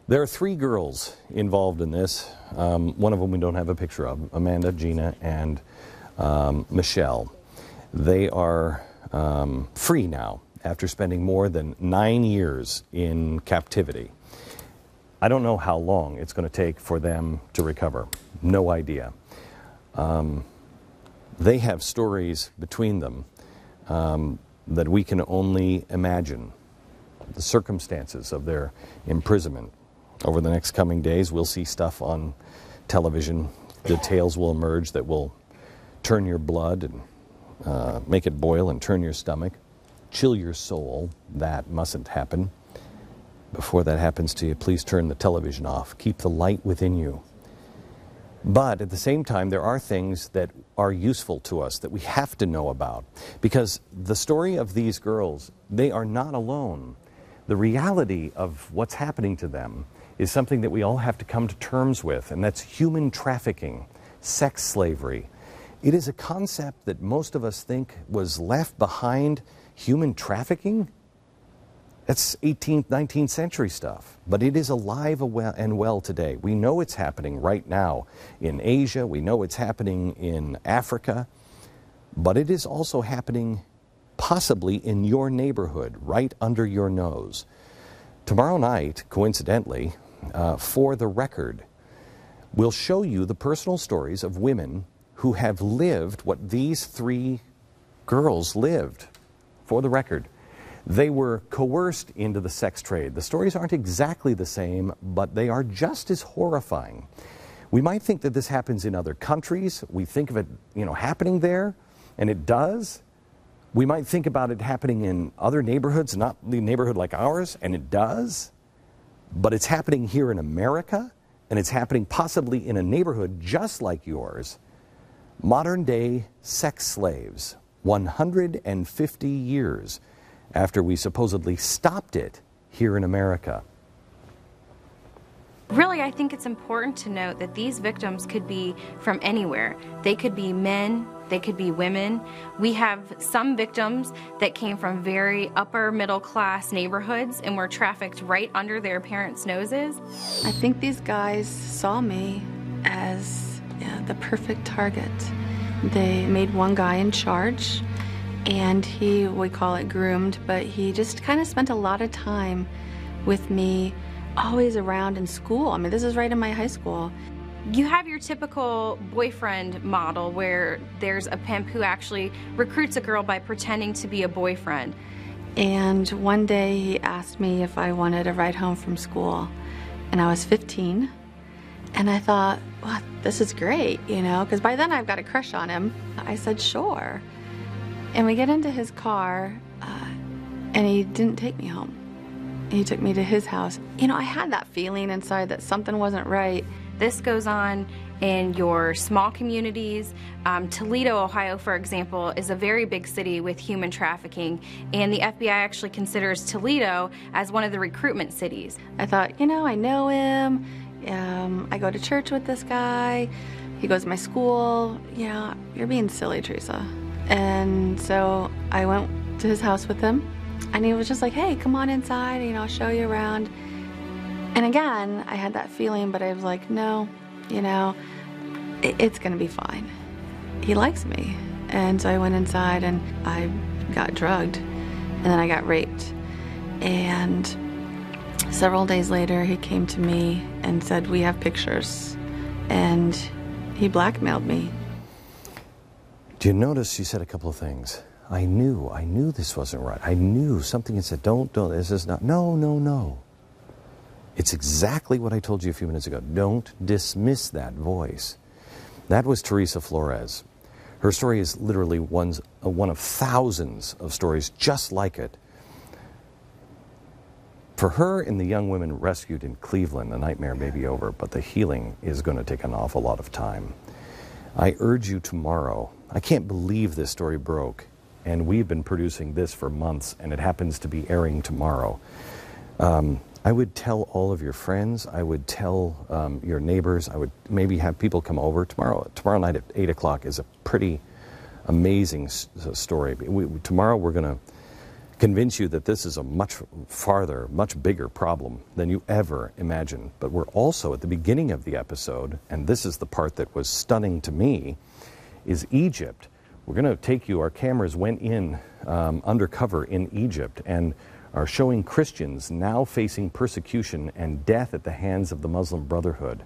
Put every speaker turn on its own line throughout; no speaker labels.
There are three girls involved in this. One of them we don't have a picture of, Amanda, Gina, and Michelle. They are free now after spending more than 9 years in captivity. I don't know how long it's going to take for them to recover. No idea. They have stories between them that we can only imagine. The circumstances of their imprisonment. Over the next coming days, we'll see stuff on television. Details will emerge that will turn your blood and make it boil and turn your stomach, chill your soul. That mustn't happen. Before that happens to you, please turn the television off. Keep the light within you. But at the same time, there are things that are useful to us that we have to know about. Because the story of these girls, they are not alone. The reality of what's happening to them is something that we all have to come to terms with, and that's human trafficking, sex slavery. It is a concept that most of us think was left behind. Human trafficking? That's 18th, 19th century stuff, but it is alive and well today. We know it's happening right now in Asia. We know it's happening in Africa, but it is also happening possibly in your neighborhood, right under your nose. Tomorrow night, coincidentally, For the Record, we'll show you the personal stories of women who have lived what these three girls lived. For the Record. They were coerced into the sex trade. The stories aren't exactly the same, but they are just as horrifying. We might think that this happens in other countries. We think of it, happening there, and it does. We might think about it happening in other neighborhoods, not the neighborhood like ours, and it does. But it's happening here in America, and it's happening possibly in a neighborhood just like yours. Modern-day sex slaves, 150 years after we supposedly stopped it here in America.
Really, I think it's important to note that these victims could be from anywhere. They could be men, they could be women. We have some victims that came from very upper middle class neighborhoods and were trafficked right under their parents' noses.
I think these guys saw me as the perfect target. They made one guy in charge, and we call it groomed, but he just kind of spent a lot of time with me, always around in school. I mean, this is right in my high school.
You have your typical boyfriend model where there's a pimp who actually recruits a girl by pretending to be a boyfriend.
And one day he asked me if I wanted a ride home from school, and I was 15. And I thought, well, this is great, because by then I've got a crush on him. I said, sure. And we get into his car, and he didn't take me home. He took me to his house. I had that feeling inside that something wasn't right.
This goes on in your small communities. Toledo, Ohio, for example, is a very big city with human trafficking, and the FBI actually considers Toledo as one of the recruitment cities.
I thought, I know him. I go to church with this guy. He goes to my school. You're being silly, Teresa. And so I went to his house with him, and he was just like, hey, come on inside, I'll show you around. And again, I had that feeling, but I was like, no, it's gonna be fine. He likes me. And so I went inside and I got drugged, and then I got raped. And several days later, he came to me and said, we have pictures. And he blackmailed me.
Do you notice you said a couple of things? I knew this wasn't right. I knew something had said, don't, this is not, no. It's exactly what I told you a few minutes ago. Don't dismiss that voice. That was Teresa Flores. Her story is literally one of thousands of stories just like it. For her and the young women rescued in Cleveland, the nightmare may be over, but the healing is going to take an awful lot of time. I urge you tomorrow. I can't believe this story broke, and we've been producing this for months, and it happens to be airing tomorrow. I would tell all of your friends. I would tell your neighbors. I would maybe have people come over tomorrow. Tomorrow night at 8 o'clock is a pretty amazing story. Tomorrow we're going to convince you that this is a much farther, much bigger problem than you ever imagined. But we're also at the beginning of the episode, and this is the part that was stunning to me, is Egypt. We're going to take you, our cameras went in undercover in Egypt and are showing Christians now facing persecution and death at the hands of the Muslim Brotherhood.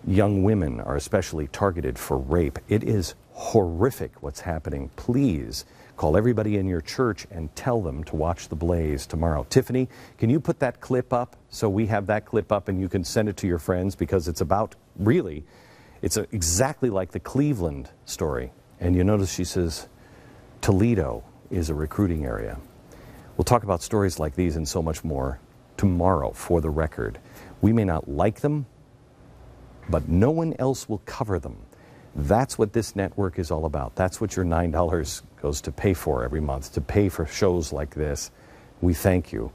Young women are especially targeted for rape. It is horrific what's happening. Please call everybody in your church and tell them to watch The Blaze tomorrow. Tiffany, can you put that clip up so we have that clip up and you can send it to your friends, because it's about, really, it's exactly like the Cleveland story. And you notice she says Toledo is a recruiting area. We'll talk about stories like these and so much more tomorrow for The Record. We may not like them, but no one else will cover them. That's what this network is all about. That's what your $9 goes to pay for every month, to pay for shows like this. We thank you.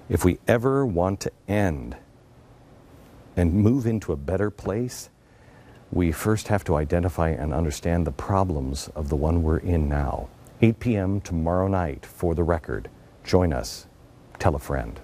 If we ever want to end and move into a better place, we first have to identify and understand the problems of the one we're in now. 8 p.m. tomorrow night for The Record. Join us. Tell a friend.